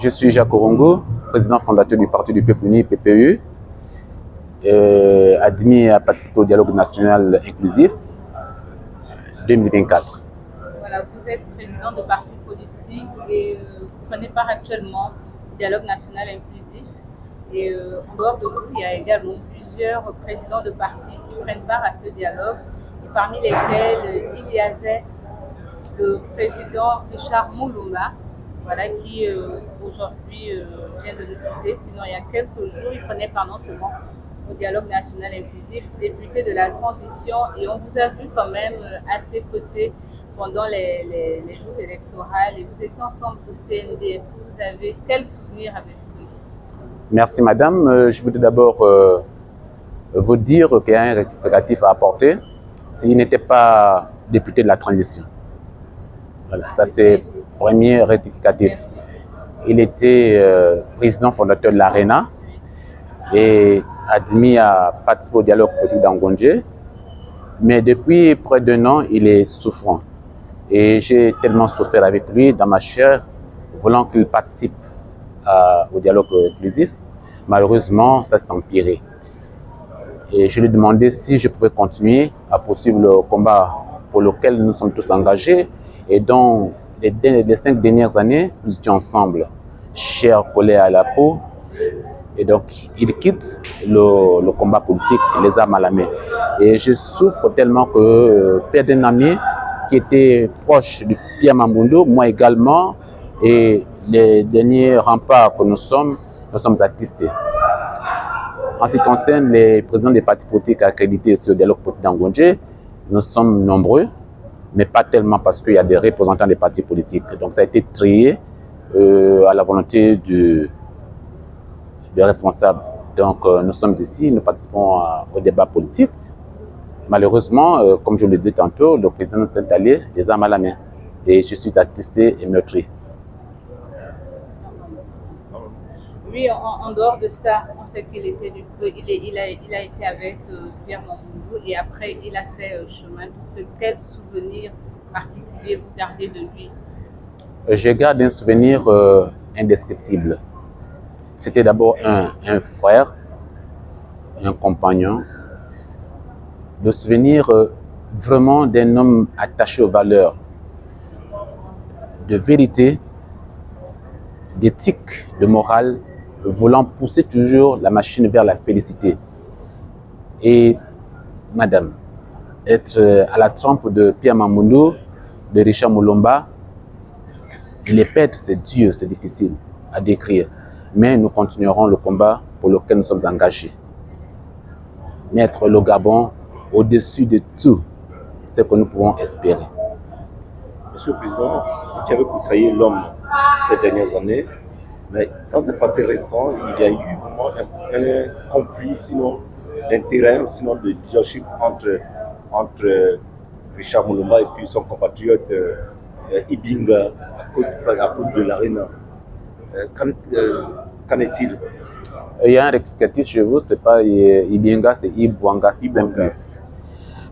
Je suis Jacques Orongo, président fondateur du Parti du Peuple Uni, PPU, admis à participer au dialogue national inclusif 2024. Voilà, vous êtes président de parti politique et vous prenez part actuellement au dialogue national inclusif. Et en dehors de vous, il y a également plusieurs présidents de partis qui prennent part à ce dialogue, et parmi lesquels il y avait le président Richard Mulumba, voilà, qui aujourd'hui vient de nous quitter. Sinon, il y a quelques jours, il prenait part non seulement au dialogue national inclusif, député de la transition, et on vous a vu quand même à ses côtés pendant les jours électoraux, et vous étiez ensemble au CND. Est-ce que vous avez quel souvenir avec lui? Merci madame. Je voudrais d'abord vous dire qu'il y a un rectificatif à apporter. Il n'était pas député de la transition. Voilà, ça c'est le premier rectificatif. Merci. Il était président fondateur de l'ARENA et admis à participer au dialogue politique d'Angondje. Mais depuis près d'un an, il est souffrant. Et j'ai tellement souffert avec lui dans ma chair, voulant qu'il participe au dialogue inclusif. Malheureusement, ça s'est empiré. Et je lui ai demandé si je pouvais continuer à poursuivre le combat pour lequel nous sommes tous engagés. Et dans les 5 dernières années, nous étions ensemble, chers collègues à la peau. Et donc, il quitte le combat politique, les armes à la main. Et je souffre tellement que perdre un ami qui était proche de Pierre Mamboundou, moi également, et les derniers remparts que nous sommes attristés. En ce qui concerne les présidents des partis politiques accrédités sur le dialogue politique d'Angondje, nous sommes nombreux, mais pas tellement parce qu'il y a des représentants des partis politiques. Donc ça a été trié à la volonté des responsables. Donc nous sommes ici, nous participons au débat politique. Malheureusement, comme je le disais tantôt, le président s'est allé les armes à la main. Et je suis attristé et meurtri. Lui, en dehors de ça, on sait qu'il était il a été avec Pierre Mamboundou, et après il a fait chemin tout seul. Quel souvenir particulier vous gardez de lui? Je garde un souvenir indescriptible. C'était d'abord un frère, un compagnon. Le souvenir vraiment d'un homme attaché aux valeurs de vérité, d'éthique, de morale, voulant pousser toujours la machine vers la félicité. Et madame, être à la trempe de Pierre Mamboundou, de Richard Mulumba, les perdre, c'est dur, c'est difficile à décrire. Mais nous continuerons le combat pour lequel nous sommes engagés. Mettre le Gabon au-dessus de tout ce que nous pouvons espérer. Monsieur le Président, vous avez côtoyé l'homme ces dernières années, mais dans un passé récent, il y a eu vraiment un conflit, sinon d'intérêt, sinon de leadership entre Richard Mulumba et puis son compatriote Ibinga à cause de l'ARENA. Qu'en est-il? Il y a un rectificatif chez vous, c'est pas Ibinga, c'est Ibwanga Simplis.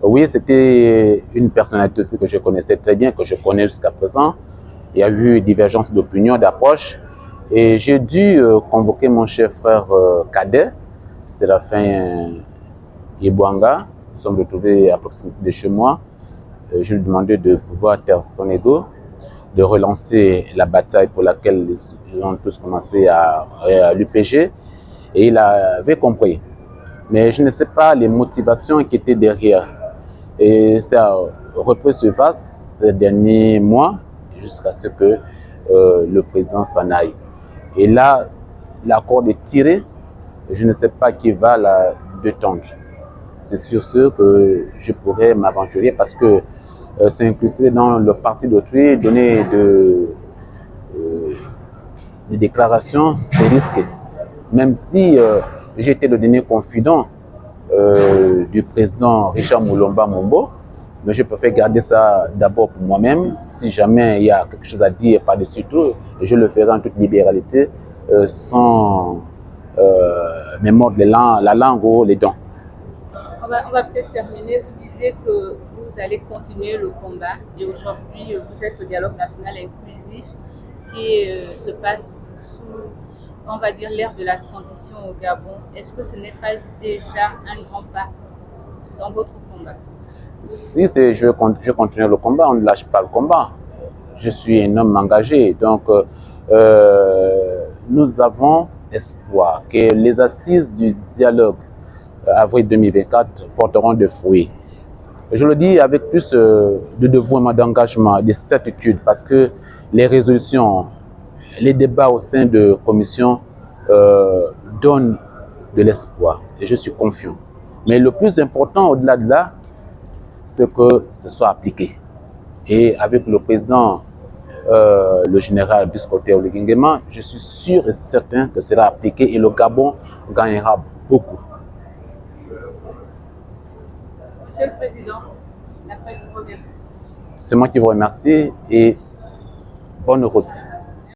Oui, c'était une personnalité aussi que je connaissais très bien, que je connais jusqu'à présent. Il y a eu divergence d'opinion, d'approche. Et j'ai dû convoquer mon cher frère cadet, Séraphin Ibwanga. Nous sommes retrouvés à proximité de chez moi. Je lui ai demandé de pouvoir taire son ego, de relancer la bataille pour laquelle ils ont tous commencé à l'UPG. Et il avait compris. Mais je ne sais pas les motivations qui étaient derrière. Et ça a repris ce vase ces derniers mois jusqu'à ce que le président s'en aille. Et là, l'accord est tiré. Je ne sais pas qui va la détendre. C'est sur ce que je pourrais m'aventurer parce que s'incruster dans le parti d'autrui, donner des déclarations, c'est risqué. Même si j'ai été le dernier confident du président Richard Mulumba Mombo, mais je préfère garder ça d'abord pour moi-même. Si jamais il y a quelque chose à dire par-dessus tout, je le ferai en toute libéralité, sans me mordre la langue ou les dents. On va peut-être terminer. Vous disiez que vous allez continuer le combat, et aujourd'hui vous êtes au dialogue national inclusif qui se passe sous, on va dire, l'ère de la transition au Gabon, est-ce que ce n'est pas déjà un grand pas dans votre combat? Si je continue le combat, on ne lâche pas le combat. Je suis un homme engagé, donc nous avons espoir que les assises du dialogue avril 2024 porteront des fruits. Je le dis avec plus de dévouement, d'engagement, de certitude, parce que les résolutions, les débats au sein de commission donnent de l'espoir et je suis confiant. Mais le plus important au-delà de là, c'est que ce soit appliqué. Et avec le président, le général Biscoté Oligingema, je suis sûr et certain que ce sera appliqué et le Gabon gagnera beaucoup. Monsieur le Président, la presse vous remercie. C'est moi qui vous remercie et bonne route.